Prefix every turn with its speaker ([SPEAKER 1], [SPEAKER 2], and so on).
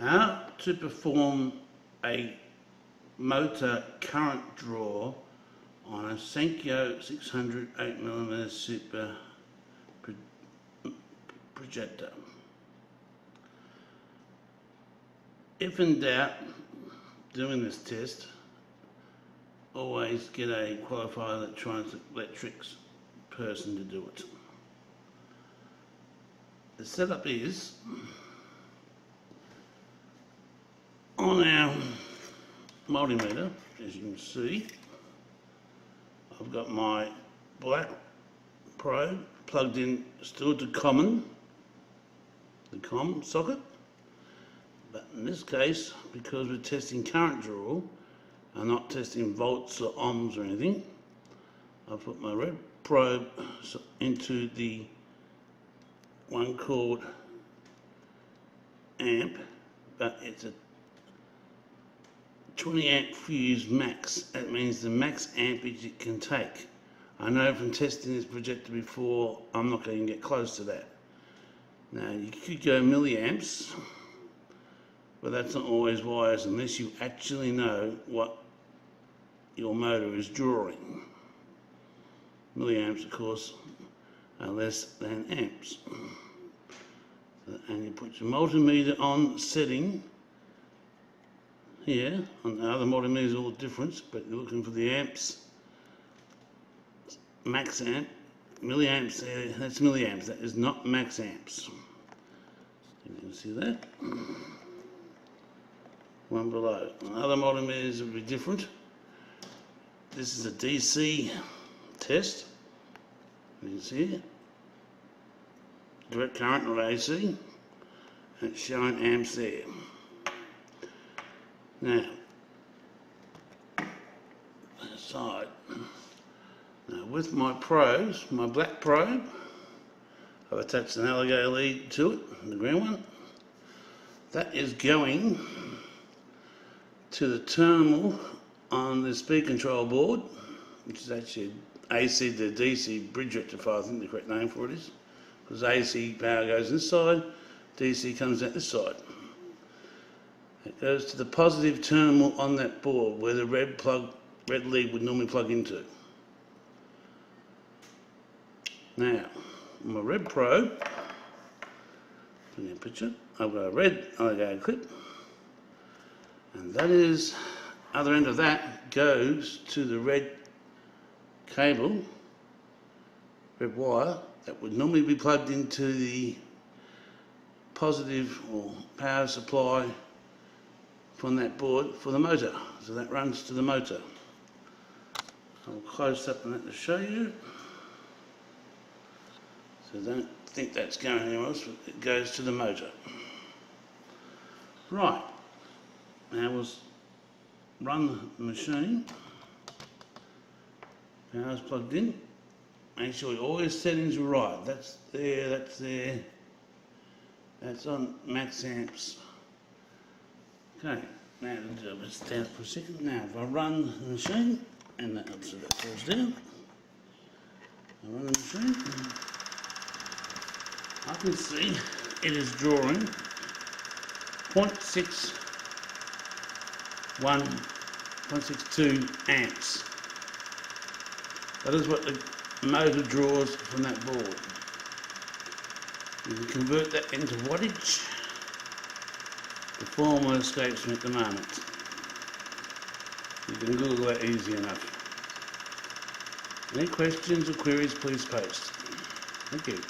[SPEAKER 1] How to perform a motor current draw on a Sankyo 600 8mm Super Projector. If in doubt doing this test, always get a qualified electrics person to do it. The setup is on our multimeter, as you can see. I've got my black probe plugged in still to the COM socket, but in this case, because we're testing current draw and not testing volts or ohms or anything, I've put my red probe into the one called amp, but it's a 20 amp fuse max. That means the max ampage it can take. I know from testing this projector before, I'm not going to get close to that. Now you could go milliamps, but that's not always wise unless you actually know what your motor is drawing. Milliamps, of course, are less than amps. And you put your multimeter on setting here. On the other multimeters all different, but you're looking for the amps, max amp, milliamps there, that's milliamps, that is not max amps. You can see that. One below. On other multimeters will be different. This is a DC test. You can see it. Direct current or AC, and it's showing amps there. Now, aside. Now with my probes, my black probe, I've attached an alligator lead to it, the green one. That is going to the terminal on the speed control board, which is actually AC to DC bridge rectifier, I think the correct name for it is. Because AC power goes this side, DC comes out this side. It goes to the positive terminal on that board where the red lead would normally plug into. Now, my red probe, in your picture, I've got a red alligator clip, and that is, other end of that goes to the red cable, red wire, that would normally be plugged into the positive or power supply from that board for the motor. So that runs to the motor. I'll close up on that to show you. So don't think that's going anywhere else, but it goes to the motor. Right, now we'll run the machine. Power's plugged in. Make sure all your settings are right. That's there, that's there. That's on max amps. Okay, now let's stand for a second. Now if I run the machine, and that falls down. I run the machine. I can see it is drawing 0.62 amps. That is what the motor draws from that board. You can convert that into wattage. The formula escapes me at the moment. You can Google that easy enough. Any questions or queries, please post. Thank you.